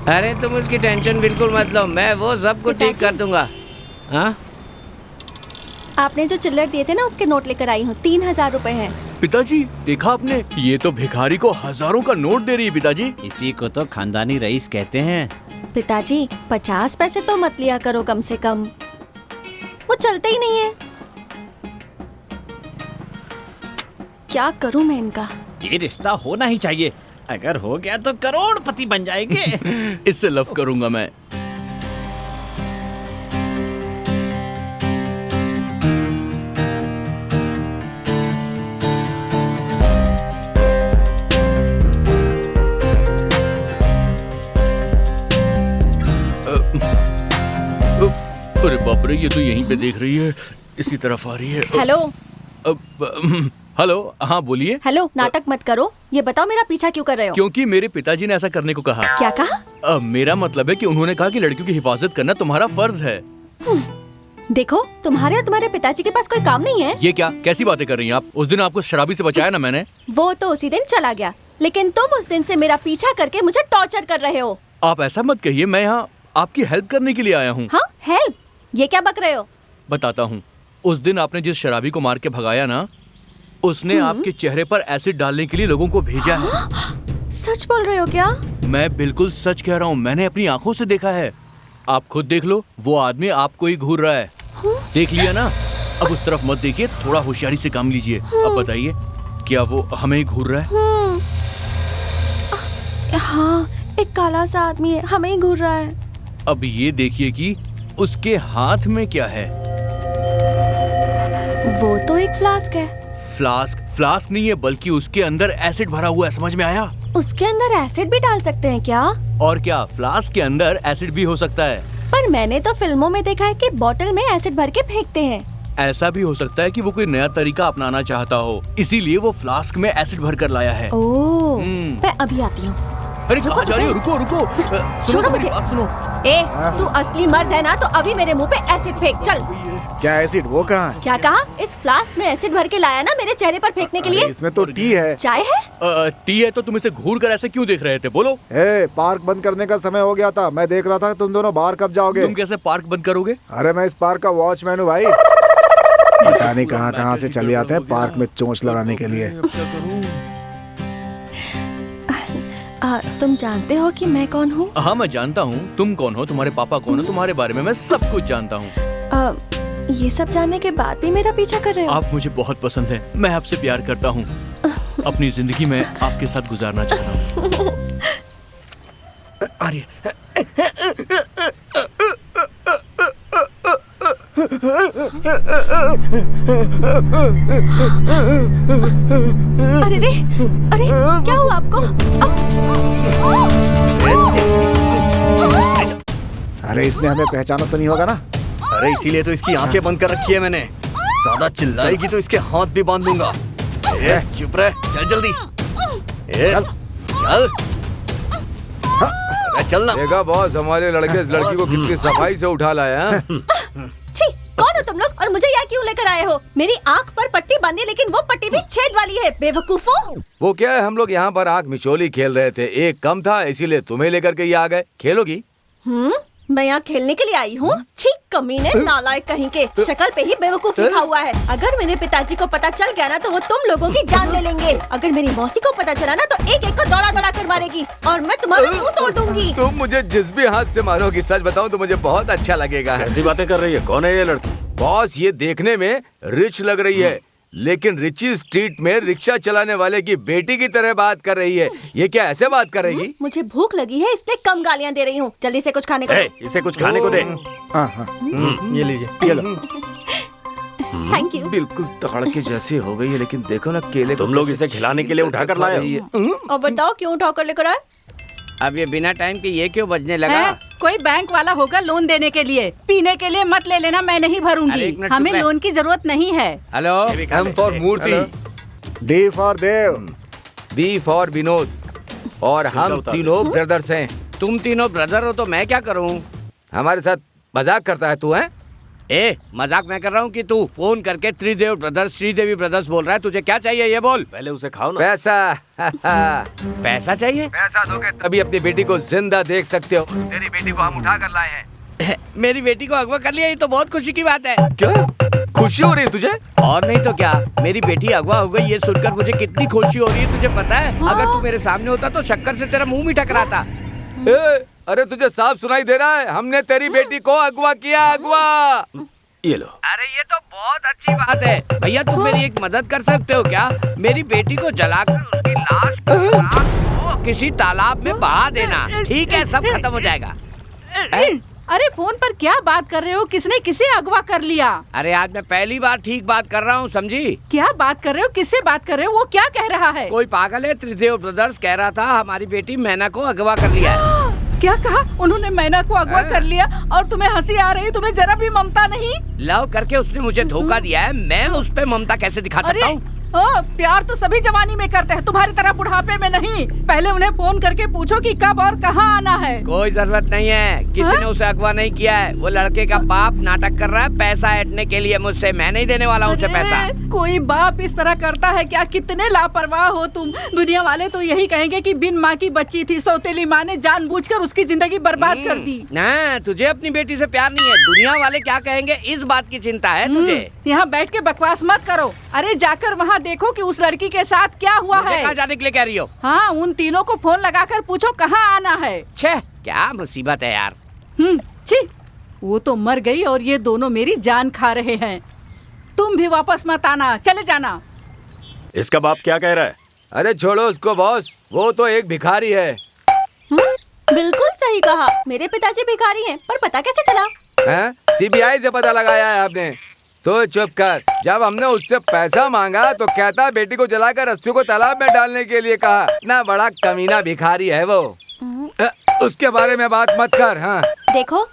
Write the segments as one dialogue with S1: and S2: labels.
S1: अरे तुम उसकी टेंशन बिल्कुल मत लो, मैं वो सब कुछ ठीक कर दूंगा। हाँ,
S2: आपने जो चिल्लर दिए थे ना, उसके नोट लेकर आई हूँ। 3000 रुपए हैं।
S3: पिताजी देखा आपने, ये तो भिखारी को हजारों का नोट दे रही है पिताजी।
S1: इसी को तो खानदानी रईस कहते हैं।
S2: पिताजी 50 पैसे तो मत लिया करो कम से कम, वो चलते ही नहीं है। क्या करूं मैं इनका?
S1: ये रिश्ता होना ही चाहिए, अगर हो गया तो करोड़पति बन जाएंगे।
S3: इससे लव करूंगा मैं। अरे बाप रे, ये तो यहीं पे देख रही है, इसी तरफ आ रही है।
S2: हेलो
S3: हेलो, हाँ बोलिए।
S2: हेलो, नाटक मत करो। ये बताओ मेरा पीछा क्यों कर रहे हो?
S3: क्योंकि मेरे पिताजी ने ऐसा करने को कहा।
S2: क्या कहा?
S3: मेरा मतलब है कि उन्होंने कहा कि लड़कियों की हिफाजत करना तुम्हारा फर्ज है।
S2: देखो, तुम्हारे और तुम्हारे पिताजी के पास कोई काम नहीं है।
S3: ये क्या, कैसी बातें कर रही हैं आप? उस दिन आपको शराबी से बचाया ना मैंने।
S2: वो तो उसी दिन चला गया, लेकिन तुम उस दिन से मेरा पीछा करके मुझे टॉर्चर कर रहे हो।
S3: आप ऐसा मत कहिए, मैं यहाँ आपकी हेल्प करने के लिए आया हूँ।
S2: हाँ, हेल्प? ये क्या बक रहे हो?
S3: बताता हूँ। उस दिन आपने जिस शराबी को मार के भगाया ना, उसने आपके चेहरे पर एसिड डालने के लिए लोगों को भेजा है।
S2: सच बोल रहे हो क्या?
S3: मैं बिल्कुल सच कह रहा हूँ, मैंने अपनी आंखों से देखा है। आप खुद देख लो, वो आदमी आपको ही घूर रहा है। देख लिया ना? अब उस तरफ मत देखिए, थोड़ा होशियारी से काम लीजिए। अब बताइए, क्या वो हमें ही घूर रहा है?
S2: हाँ, एक काला सा आदमी है, हमें ही घूर रहा है।
S3: अब ये देखिए कि उसके हाथ में क्या है।
S2: वो तो एक फ्लास्क है।
S3: फ्लास्क नहीं है, बल्कि उसके अंदर एसिड भरा हुआ है। समझ में आया?
S2: उसके अंदर एसिड भी डाल सकते हैं क्या?
S3: और क्या, फ्लास्क के अंदर एसिड भी हो सकता है।
S2: पर मैंने तो फिल्मों में देखा है कि बोतल में एसिड भर के फेंकते हैं।
S3: ऐसा भी हो सकता है कि वो कोई नया तरीका अपनाना चाहता हो, इसीलिए वो फ्लास्क में एसिड भर कर लाया है।
S2: ओह, मैं अभी आती हूँ।
S3: अरे कहाँ जा रही हो? रुको रुको,
S2: छोड़ो मुझे।
S3: बात सुनो।
S2: ए, तू असली मर्द है ना, तो अभी मेरे मुंह पे एसिड फेंक। चल।
S4: क्या एसिड? वो कहाँ?
S2: क्या कहा? इस फ्लास्क में एसिड भर के लाया ना मेरे चेहरे पर फेंकने के लिए।
S4: इसमें तो टी है।
S2: चाय है?
S3: टी है तो तुम इसे घूर कर ऐसे क्यों देख रहे थे? बोलो।
S4: पार्क बंद करने का समय हो गया था, मैं देख रहा था तुम दोनों बाहर कब जाओगे।
S3: तुम कैसे पार्क बंद करोगे?
S4: अरे मैं इस पार्क का वॉचमैन हूँ भाई। पता नहीं कहाँ से चले आते हैं पार्क में चोंच लड़ाने के लिए।
S2: तुम जानते हो कि मैं कौन हूँ?
S3: हाँ मैं जानता हूँ तुम कौन हो, तुम्हारे पापा कौन हो, तुम्हारे बारे में मैं सब कुछ जानता हूँ।
S2: ये सब जानने के बाद भी मेरा पीछा कर रहे हो?
S3: आप मुझे बहुत पसंद है, मैं आपसे प्यार करता हूँ। अपनी जिंदगी में आपके साथ गुजारना चाह रहा हूँ। अरे
S2: अरे रे, अरे क्या हुआ आपको?
S4: अरे इसने हमें पहचाना तो नहीं होगा ना?
S5: अरे इसीलिए तो इसकी आंखें बंद कर रखी है मैंने। ज्यादा चिल्लाएगी तो इसके हाथ भी बांध दूंगा। चुप रह, चल जल्दी। चल चलना।
S6: देखा बॉस, हमारे लड़के इस लड़की को कितनी सफाई से उठा लाया है।
S2: छी, कौन हो तुम लोग और मुझे यहाँ क्यों लेकर आए हो? मेरी आँख पर पट्टी बांधी, लेकिन वो पट्टी भी छेद वाली है, बेवकूफों।
S6: वो क्या है, हम लोग यहाँ पर आँख मिचोली खेल रहे थे, एक कम था इसीलिए तुम्हें लेकर के ये आ गए। खेलोगी?
S2: मैं यहाँ खेलने के लिए आई हूँ? छी कमीने, नालायक कहीं के, शक्ल पे ही बेवकूफ लिखा हुआ है। अगर मेरे पिताजी को पता चल गया ना तो वो तुम लोगों की जान ले लेंगे। अगर मेरी मौसी को पता चला ना तो एक एक को दौड़ा दौड़ा कर मारेगी और मैं तुम्हारा मुंह तोड़ दूंगी।
S6: तुम मुझे जिस भी हाथ से मारोगी, सच बताऊं तो मुझे बहुत अच्छा लगेगा।
S5: ऐसी बातें कर रही है, कौन है ये लड़की?
S6: बॉस ये देखने में रिच लग रही है, लेकिन रिची स्ट्रीट में रिक्शा चलाने वाले की बेटी की तरह बात कर रही है। ये क्या ऐसे बात करेगी?
S2: मुझे भूख लगी है इसलिए कम गालियाँ दे रही हूँ। जल्दी से कुछ खाने को दो।
S5: इसे कुछ खाने को दे।
S6: ये लीजिए, ये लो।
S2: Thank you.
S6: बिल्कुल तड़के जैसी हो गई है, लेकिन देखो ना केले।
S5: तुम लोग इसे खिलाने के लिए उठा कर लाए हो।
S2: और बताओ क्यों उठा कर लेकर आए?
S1: अब ये बिना टाइम के ये क्यों बजने लगा?
S7: कोई बैंक वाला होगा लोन देने के लिए। पीने के लिए मत ले लेना, मैं नहीं
S1: अरे
S7: भरूंगी।
S1: एक मिनट
S7: हमें
S1: चुप रह।
S7: लोन की जरूरत नहीं है।
S1: Hello,
S6: M for Murthy,
S4: D for Dev,
S6: B for Vinod, और हम तीनों ब्रदर्स हैं।
S1: तुम तीनों ब्रदर हो तो मैं क्या करूँ?
S6: हमारे साथ मजाक करता है तू? है
S8: ए, मजाक मैं कर रहा हूँ कि तू फोन करके त्रिदेव ब्रदर्स श्रीदेवी ब्रदर्स बोल रहा है। तुझे क्या चाहिए ये बोल।
S6: पहले उसे खाओ ना। पैसा।
S8: पैसा चाहिए?
S6: पैसा दोगे तभी अपनी बेटी को जिंदा देख सकते हो। तेरी बेटी को हम उठा कर लाए हैं।
S8: मेरी बेटी को अगवा कर लिया, ये तो बहुत खुशी की बात है।
S6: क्या खुशी हो रही है तुझे?
S8: और नहीं तो क्या, मेरी बेटी अगवा हो गई ये सुनकर मुझे कितनी खुशी हो रही है तुझे पता है? अगर तू मेरे सामने होता तो शक्कर से तेरा मुंह मीठा कराता।
S6: अरे तुझे साफ सुनाई दे रहा है, हमने तेरी बेटी को अगवा किया। अगवा ये लो।
S8: अरे ये तो बहुत अच्छी बात है। भैया तुम मेरी एक मदद कर सकते हो क्या? मेरी बेटी को जलाकर उसकी लाश को किसी तालाब में बहा देना, ठीक है? सब खत्म हो जाएगा।
S7: अरे फोन पर क्या बात कर रहे हो? किसने किसे अगवा कर लिया?
S8: अरे आज मैं पहली बार ठीक बात कर रहा हूँ, समझी?
S7: क्या बात कर रहे हो? किससे बात कर रहे हो? वो क्या कह रहा है?
S8: कोई पागल है। त्रिदेव ब्रदर्स कह रहा था हमारी बेटी मैना को अगवा कर लिया है।
S7: क्या कहा? उन्होंने मैना को अगवा कर लिया और तुम्हें हंसी आ रही? तुम्हें जरा भी ममता नहीं?
S8: लव करके उसने मुझे धोखा दिया है, मैं उस पे ममता कैसे दिखा सकता हूँ?
S7: प्यार तो सभी जवानी में करते हैं, तुम्हारी तरह बुढ़ापे में नहीं। पहले उन्हें फोन करके पूछो कि कब और कहाँ आना है।
S8: कोई जरूरत नहीं है, किसी ने उसे अगवा नहीं किया है। वो लड़के का बाप नाटक कर रहा है पैसा ऐंठने के लिए मुझसे। मैं नहीं देने वाला हूँ उसे पैसा।
S7: कोई बाप इस तरह करता है क्या? कितने लापरवाह हो तुम। दुनिया वाले तो यही कहेंगे कि बिन माँ की बच्ची थी, सौतेली माँ ने जानबूझकर उसकी जिंदगी बर्बाद कर दी।
S8: ना, तुझे अपनी बेटी से प्यार नहीं है। दुनिया वाले क्या कहेंगे इस बात की चिंता है तुझे।
S7: यहाँ बैठ के बकवास मत करो। अरे जाकर वहाँ देखो कि उस लड़की के साथ क्या हुआ है।
S8: कहाँ जाने के लिए कह रही हो?
S7: हाँ, उन तीनों को फोन लगाकर पूछो कहाँ आना है।
S8: छे, क्या मुसीबत है यार।
S7: छी, वो तो मर गई और ये दोनों मेरी जान खा रहे हैं। तुम भी वापस मत आना, चले जाना।
S9: इसका बाप क्या कह रहा है?
S6: अरे छोड़ो उसको बॉस, वो तो एक भिखारी है।
S2: बिल्कुल सही कहा, मेरे पिताजी भिखारी हैं, पर पता कैसे चला?
S6: हैं? सीबीआई से पता लगाया है आपने? तो चुप कर। जब हमने उससे पैसा मांगा तो कहता बेटी को जलाकर रस्सियों को तालाब में डालने के लिए कहा। ना बड़ा कमीना भिखारी है वो। उसके बारे में बात मत कर। हाँ
S2: देखो,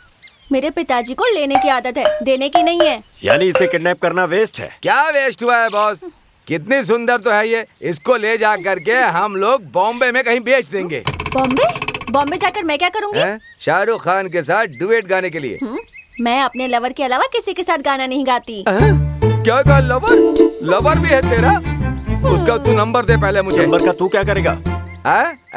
S2: मेरे पिताजी को लेने की आदत है, देने की नहीं है।
S9: यानी इसे किडनैप करना वेस्ट है?
S6: क्या वेस्ट हुआ है बॉस? कितनी सुंदर तो है ये। इसको ले जा करके हम लोग बॉम्बे में कहीं बेच देंगे।
S2: बॉम्बे? बॉम्बे जाकर मैं क्या करूँगी?
S6: शाहरुख खान के साथ डुएट गाने के लिए।
S2: मैं अपने लवर के अलावा किसी के साथ गाना नहीं गाती।
S6: क्या कहा? लवर? लवर भी है तेरा? उसका तू नंबर दे पहले मुझे।
S9: नंबर का तू क्या करेगा?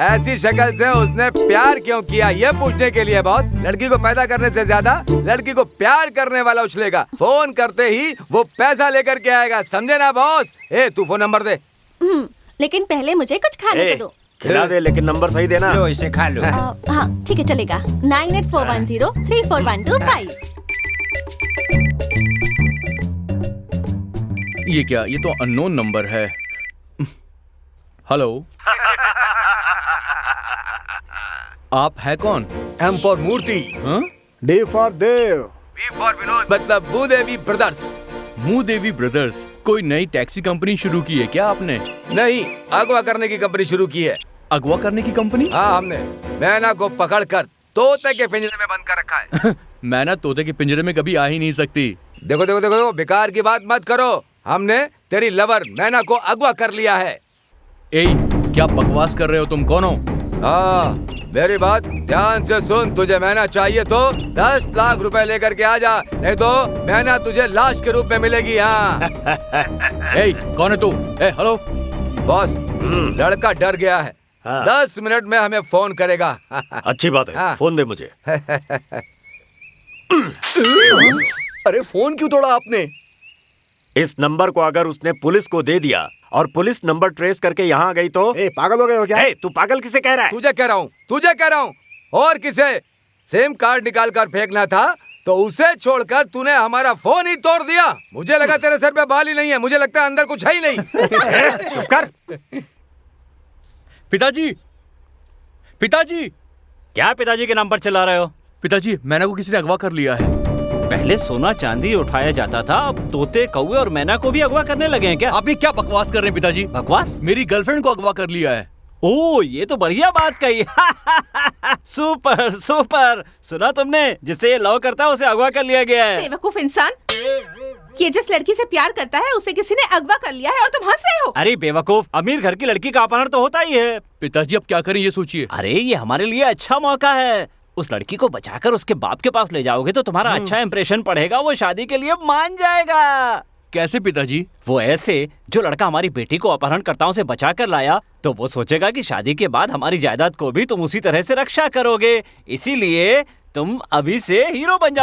S6: ऐसी शक्ल से उसने प्यार क्यों किया ये पूछने के लिए बॉस। लड़की को पैदा करने से ज्यादा लड़की को प्यार करने वाला उछलेगा। फोन करते ही वो पैसा लेकर के आएगा, समझे ना बॉस? तू फोन नंबर दे।
S2: लेकिन पहले मुझे कुछ खाने को दो।
S9: खिला दे, लेकिन नंबर सही देना।
S6: लो इसे खा लो।
S2: हाँ ठीक है, चलेगा। 9841034125।
S3: ये क्या? ये तो अननोन नंबर है। हेलो, आप है कौन?
S5: M for Murthy.
S4: D for Dev.
S6: V for Vinod, मतलब भूदेवी ब्रदर्स।
S3: भूदेवी ब्रदर्स? कोई नई टैक्सी कंपनी शुरू की है क्या आपने?
S6: नहीं, अगवा करने की कंपनी शुरू की है।
S3: अगवा करने की कंपनी?
S6: हाँ, हमने मैना को पकड़कर तोते के पिंजरे में बंद कर रखा है।
S3: मैना तोते के पिंजरे में कभी आ ही नहीं सकती।
S6: देखो देखो देखो, बेकार की बात मत करो। हमने तेरी लवर मैना को अगवा कर लिया है।
S3: क्या बकवास कर रहे हो तुम? कौन हो?
S6: हाँ, मेरी बात ध्यान से सुन। तुझे मैना चाहिए तो 10 लाख रुपए लेकर के आ जा, नहीं तो मैना तुझे लाश के रूप में मिलेगी। हाँ।
S3: कौन है तू? हेलो
S6: बॉस, लड़का डर गया है। 10 मिनट में हमें फोन करेगा।
S9: अच्छी बात है।
S6: हाँ।
S9: फोन दे मुझे।
S5: अरे फोन क्यों तोड़ा आपने?
S9: इस नंबर को अगर उसने पुलिस को दे दिया और पुलिस नंबर ट्रेस करके यहाँ आ गई तो?
S4: पागल हो गए हो क्या?
S9: तू पागल किसे कह रहा है?
S6: तुझे कह रहा हूँ, तुझे कह रहा हूँ। और किसे? सिम कार्ड निकाल कर फेंकना था तो उसे छोड़कर तूने हमारा फोन ही तोड़ दिया। मुझे लगा तेरे सर पे बाल ही नहीं है, मुझे लगता है अंदर कुछ है ही नहीं।
S9: चुप कर।
S3: पिताजी, पिताजी!
S1: क्या पिताजी के नाम पर चिल्ला रहे हो?
S3: पिताजी, मैना को किसी ने अगवा कर लिया है।
S1: पहले सोना चांदी उठाया जाता था, अब तोते कौवे और मैना को भी अगवा करने लगे हैं क्या?
S3: आप ये क्या बकवास कर रहे हैं पिताजी?
S1: बकवास?
S3: मेरी गर्लफ्रेंड को अगवा कर लिया है।
S1: ओह, ये तो बढ़िया बात कही। Super super. सुना तुमने? जिससे ये लव करता है उसे अगवा कर लिया गया है।
S7: बेवकूफ इंसान, ये जिस लड़की से प्यार करता है उसे किसी ने अगवा कर लिया है और तुम हंस रहे हो।
S1: अरे बेवकूफ, अमीर घर की लड़की का अपहरण तो होता ही है।
S3: पिताजी अब क्या करें ये सोचिए।
S1: अरे ये हमारे लिए अच्छा मौका है। उस लड़की को बचाकर उसके बाप के पास ले जाओगे तो तुम्हारा अच्छा इंप्रेशन पड़ेगा, वो शादी के लिए मान जाएगा।
S3: कैसे पिताजी?
S1: वो ऐसे, जो लड़का हमारी बेटी को अपहरणकर्ताओं से बचा कर लाया तो वो सोचेगा कि शादी के बाद हमारी जायदाद को भी तुम उसी तरह से रक्षा करोगे, इसीलिए तुम अभी से हीरो बन जाओ।